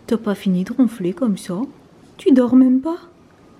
T'as pas fini de ronfler comme ça? Tu dors même pas?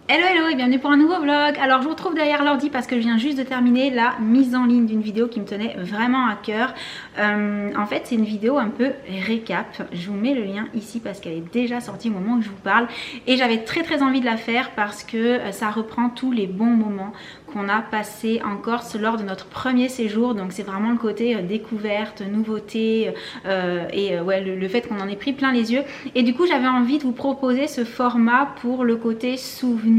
Hello hello et bienvenue pour un nouveau vlog. Alors je vous retrouve derrière l'ordi parce que je viens juste de terminer la mise en ligne d'une vidéo qui me tenait vraiment à cœur. En fait c'est une vidéo un peu récap. Je vous mets le lien ici parce qu'elle est déjà sortie au moment où je vous parle. Et j'avais très envie de la faire parce que ça reprend tous les bons moments qu'on a passé en Corse lors de notre premier séjour. Donc c'est vraiment le côté découverte, nouveauté ouais, le fait qu'on en ait pris plein les yeux. Et du coup j'avais envie de vous proposer ce format pour le côté souvenir,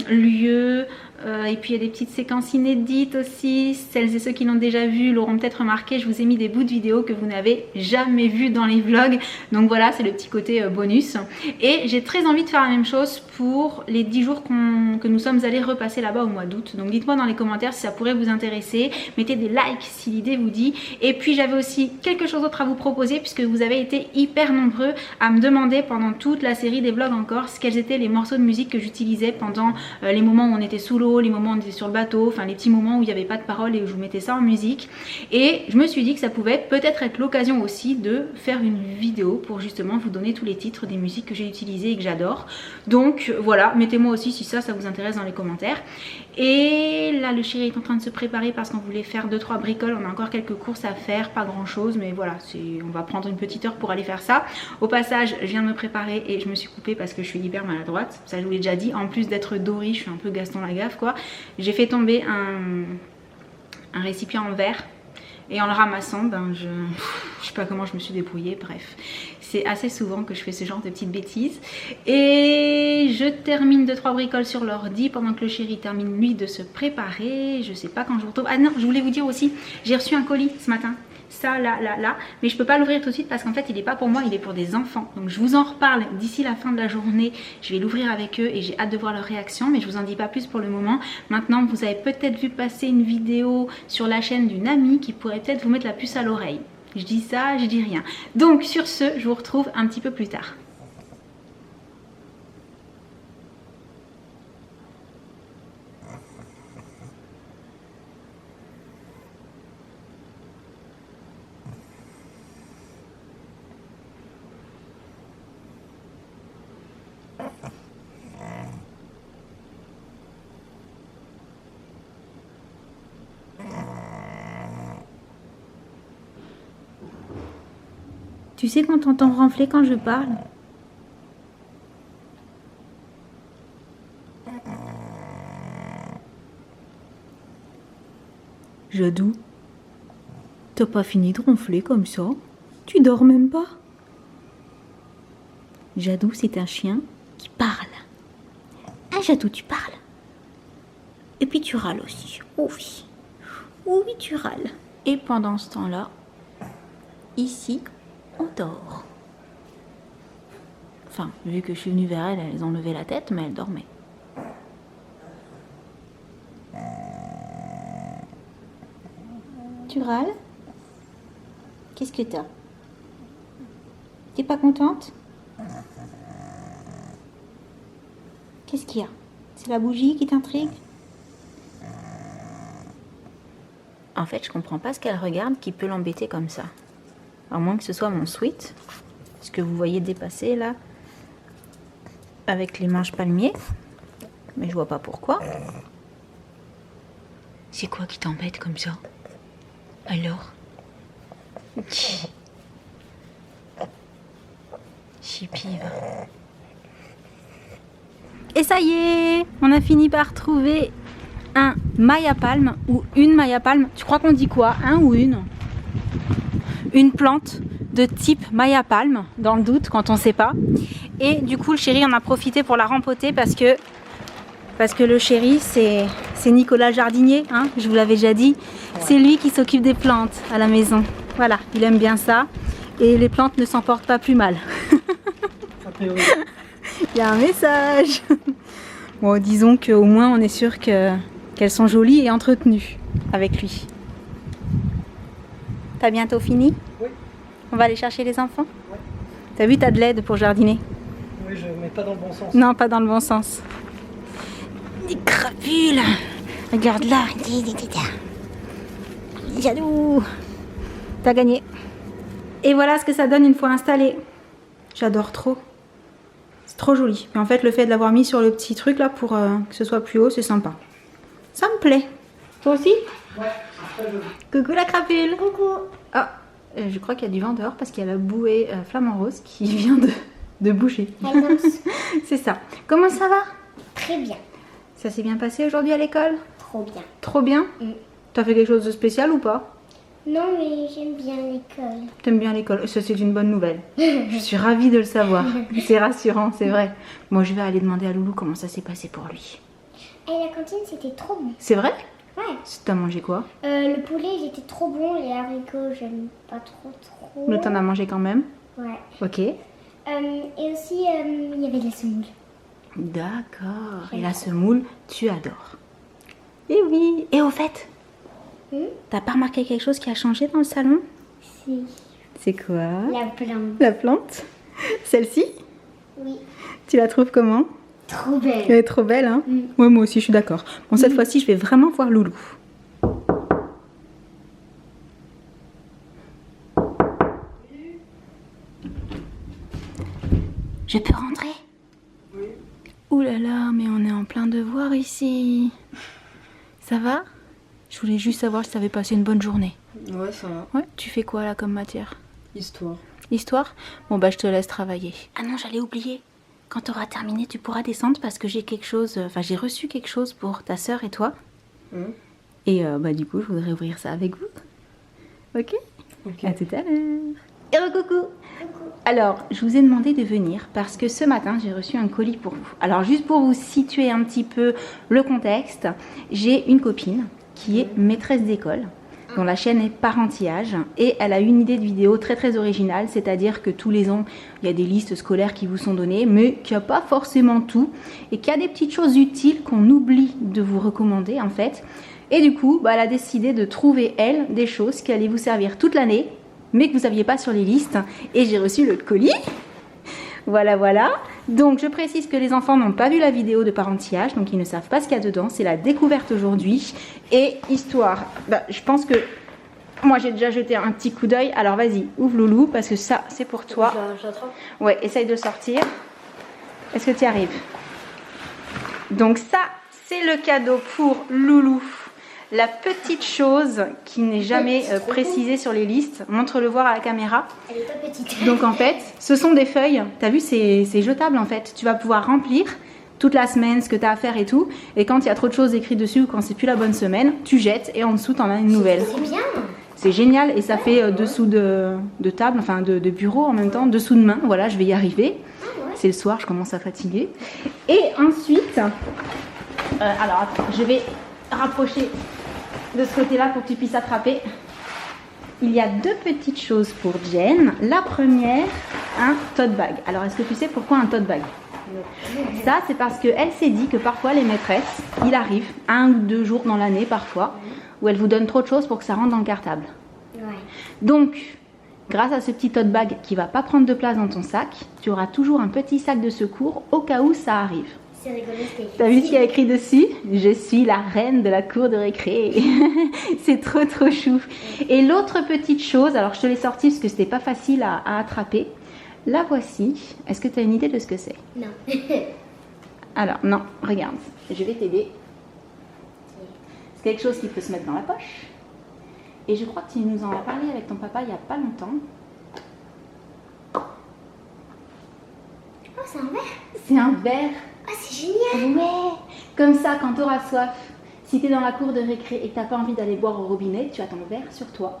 lieu, et puis il y a des petites séquences inédites aussi. Celles et ceux qui l'ont déjà vu l'auront peut-être remarqué, je vous ai mis des bouts de vidéos que vous n'avez jamais vus dans les vlogs. Donc voilà, c'est le petit côté bonus. Et j'ai très envie de faire la même chose pour les 10 jours que nous sommes allés repasser là-bas au mois d'août. Donc dites-moi dans les commentaires si ça pourrait vous intéresser. Mettez des likes si l'idée vous dit. Et puis j'avais aussi quelque chose d'autre à vous proposer puisque vous avez été hyper nombreux à me demander pendant toute la série des vlogs en Corse quels étaient les morceaux de musique que j'utilisais pendant les moments où on était sous l'eau, les moments où on était sur le bateau, enfin les petits moments où il n'y avait pas de parole et où je vous mettais ça en musique. Et je me suis dit que ça pouvait peut-être être l'occasion aussi de faire une vidéo pour justement vous donner tous les titres des musiques que j'ai utilisées et que j'adore. Donc voilà, mettez-moi aussi si ça vous intéresse dans les commentaires. Et là le chéri est en train de se préparer parce qu'on voulait faire 2-3 bricoles. On a encore quelques courses à faire, pas grand chose, mais voilà, on va prendre une petite heure pour aller faire ça. Au passage, je viens de me préparer et je me suis coupée parce que je suis hyper maladroite. Ça je vous l'ai déjà dit, en plus d'être Dory, je suis un peu Gaston Lagaffe quoi. J'ai fait tomber un récipient en verre. Et en le ramassant, ben je sais pas comment je me suis débrouillée, bref. C'est assez souvent que je fais ce genre de petites bêtises. Et je termine 2-3 bricoles sur l'ordi pendant que le chéri termine lui de se préparer. Je sais pas quand je vous retrouve. Ah non, je voulais vous dire aussi, j'ai reçu un colis ce matin. Ça, là, mais je peux pas l'ouvrir tout de suite parce qu'en fait il est pas pour moi, il est pour des enfants. Donc je vous en reparle d'ici la fin de la journée. Je vais l'ouvrir avec eux et j'ai hâte de voir leur réaction, mais je vous en dis pas plus pour le moment. Maintenant vous avez peut-être vu passer une vidéo sur la chaîne d'une amie qui pourrait peut-être vous mettre la puce à l'oreille. Je dis ça, je dis rien. Donc sur ce, je vous retrouve un petit peu plus tard. Tu sais quand t'entends ronfler quand je parle? Jadou, t'as pas fini de ronfler comme ça? Tu dors même pas? Jadou, c'est un chien qui parle. Hein, Jadou, tu parles. Et puis tu râles aussi. Oh oui. Oh oui, tu râles. Et pendant ce temps-là, ici, on dort. Enfin, vu que je suis venue vers elles, elles ont levé la tête, mais elles dormaient. Tu râles? Qu'est-ce que t'as? T'es pas contente? Qu'est-ce qu'il y a? C'est la bougie qui t'intrigue? En fait, je comprends pas ce qu'elle regarde qui peut l'embêter comme ça. À moins que ce soit mon sweat, ce que vous voyez dépasser là, avec les manches palmiers. Mais je vois pas pourquoi. C'est quoi qui t'embête comme ça? Alors? Chipive. Et ça y est, on a fini par trouver un Maya Palm ou une Maya Palm. Tu crois qu'on dit quoi? Un ou une? Une plante de type Maya Palm, dans le doute quand on sait pas. Et du coup le chéri en a profité pour la rempoter parce que le chéri c'est Nicolas Jardinier, hein, je vous l'avais déjà dit. Ouais. C'est lui qui s'occupe des plantes à la maison. Voilà, il aime bien ça. Et les plantes ne s'en portent pas plus mal. Il y a un message. Bon, disons qu'au moins on est sûr qu'elles sont jolies et entretenues avec lui. T'as bientôt fini? Oui. On va aller chercher les enfants? Oui. T'as vu, t'as de l'aide pour jardiner? Oui, mais pas dans le bon sens. Non, pas dans le bon sens. Des crapules! Regarde là! Jaloux! T'as gagné. Et voilà ce que ça donne une fois installé. J'adore trop. C'est trop joli. Et en fait, le fait de l'avoir mis sur le petit truc là pour que ce soit plus haut, c'est sympa. Ça me plaît. Toi aussi? Ouais, c'est très joli. Coucou la crapule. Coucou. Ah, je crois qu'il y a du vent dehors parce qu'il y a la bouée flamant rose qui vient de bouger. Elle danse. C'est ça. Comment ça va? Très bien. Ça s'est bien passé aujourd'hui à l'école? Trop bien. Trop bien? T'as fait quelque chose de spécial ou pas? Non, mais j'aime bien l'école. T'aimes bien l'école? Ça, c'est une bonne nouvelle. Je suis ravie de le savoir. C'est rassurant, c'est vrai. Bon, je vais aller demander à Loulou comment ça s'est passé pour lui. Et la cantine, c'était trop bon. C'est vrai? Ouais. T'as mangé quoi? Le poulet, il était trop bon. Les haricots, j'aime pas trop. Mais t'en as mangé quand même? Ouais. Ok. Et aussi, il y avait de la semoule. D'accord. Et la semoule, tu adores. Et oui. Et au fait, t'as pas remarqué quelque chose qui a changé dans le salon? Si. C'est quoi? La plante. La plante? Celle-ci? Oui. Tu la trouves comment? Trop belle. Elle est trop belle, hein? Ouais, moi aussi, je suis d'accord. Bon, cette fois-ci, je vais vraiment voir Loulou. Je peux rentrer? Oui. Ouh là là, mais on est en plein devoir ici. Ça va? Je voulais juste savoir si t'avais passé une bonne journée. Ouais, ça va. Ouais, tu fais quoi là comme matière? Histoire. Histoire? Bon bah je te laisse travailler. Ah non, j'allais oublier. Quand tu auras terminé, tu pourras descendre parce que j'ai quelque chose, enfin j'ai reçu quelque chose pour ta sœur et toi. Et bah du coup, je voudrais ouvrir ça avec vous. Ok? Ok. À tout à l'heure. Et coucou. Alors, je vous ai demandé de venir parce que ce matin, j'ai reçu un colis pour vous. Alors, juste pour vous situer un petit peu le contexte, j'ai une copine qui est maîtresse d'école, dont la chaîne est Parentillage, et elle a une idée de vidéo très très originale, c'est-à-dire que tous les ans, il y a des listes scolaires qui vous sont données, mais qu'il n'y a pas forcément tout, et qu'il y a des petites choses utiles qu'on oublie de vous recommander en fait. Et du coup, bah, elle a décidé de trouver, elle, des choses qui allaient vous servir toute l'année, mais que vous n'aviez pas sur les listes. Et j'ai reçu le colis. Voilà, voilà. Donc, je précise que les enfants n'ont pas vu la vidéo de Parentillage, donc ils ne savent pas ce qu'il y a dedans. C'est la découverte aujourd'hui. Et histoire, bah, je pense que moi, j'ai déjà jeté un petit coup d'œil. Alors, vas-y, ouvre Loulou, parce que ça, c'est pour toi. J'attrape. Ouais, essaye de sortir. Est-ce que tu y arrives? Donc ça, c'est le cadeau pour Loulou. La petite chose qui n'est jamais précisée sur les listes. Montre-le voir à la caméra. Elle est pas petite. Donc en fait, ce sont des feuilles. T'as vu, c'est jetable en fait. Tu vas pouvoir remplir toute la semaine ce que tu as à faire et tout. Et quand il y a trop de choses écrites dessus ou quand c'est plus la bonne semaine, tu jettes et en dessous, tu en as une nouvelle. C'est bien. C'est génial et ça fait dessous de table, enfin de bureau en même temps, dessous de main. Voilà, je vais y arriver. C'est le soir, je commence à fatiguer. Et ensuite, alors attends, je vais rapprocher de ce côté-là pour que tu puisses attraper. Il y a deux petites choses pour Jen. La première, un tote bag. Alors, est-ce que tu sais pourquoi un tote bag? Ça, c'est parce qu'elle s'est dit que parfois, les maîtresses, il arrive 1 ou 2 jours dans l'année, parfois, où elles vous donnent trop de choses pour que ça rentre dans le cartable. Ouais. Donc, grâce à ce petit tote bag qui va pas prendre de place dans ton sac, tu auras toujours un petit sac de secours au cas où ça arrive. C'est rigolo, c'était. T'as vu ce qu'il y a écrit dessus? Je suis la reine de la cour de récré. C'est trop trop chou. Et l'autre petite chose, alors je te l'ai sortie parce que c'était pas facile à attraper. La voici. Est-ce que tu as une idée de ce que c'est? Non. Alors non, regarde. Je vais t'aider. C'est quelque chose qui peut se mettre dans la poche. Et je crois que tu nous en as parlé avec ton papa il n'y a pas longtemps. Oh, c'est un verre. C'est un verre. Ah, c'est génial. Ouais. Comme ça, quand tu auras soif, si tu es dans la cour de récré et que tu n'as pas envie d'aller boire au robinet, tu as ton verre sur toi.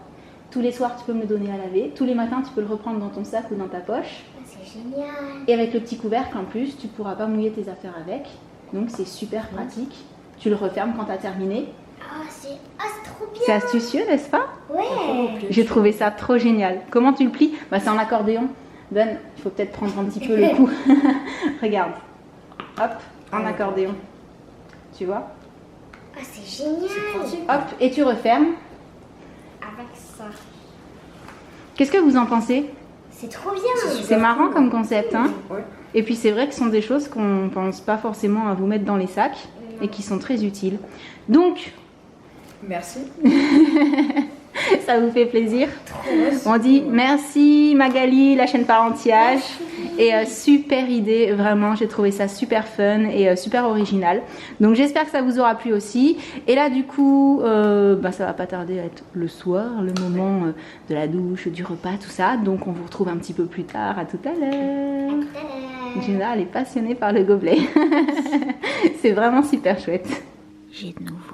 Tous les soirs, tu peux me le donner à laver. Tous les matins, tu peux le reprendre dans ton sac ou dans ta poche. Ah, c'est génial. Et avec le petit couvercle en plus, tu ne pourras pas mouiller tes affaires avec. Donc, c'est super pratique. Tu le refermes quand tu as terminé. Ah, c'est trop bien. C'est astucieux, n'est-ce pas? Ouais. J'ai trouvé ça trop génial. Comment tu le plies? Bah, c'est en accordéon. Ben, il faut peut-être prendre un petit peu le coup. Regarde. Hop, en accordéon. Tu vois? Ah, c'est génial. Hop, et tu refermes. Avec ça. Qu'est-ce que vous en pensez? C'est trop bien. C'est marrant comme concept, hein? Ouais. Et puis c'est vrai que ce sont des choses qu'on pense pas forcément à vous mettre dans les sacs et qui sont très utiles. Donc, Merci. ça vous fait plaisir? On dit merci Magali, la chaîne Parentillage. Et super idée, vraiment, j'ai trouvé ça super fun et super original. Donc j'espère que ça vous aura plu aussi. Et là du coup, ça va pas tarder à être le soir, le moment de la douche, du repas, tout ça. Donc on vous retrouve un petit peu plus tard, à tout à l'heure. Gina, elle est passionnée par le gobelet. C'est vraiment super chouette. J'ai de nouveau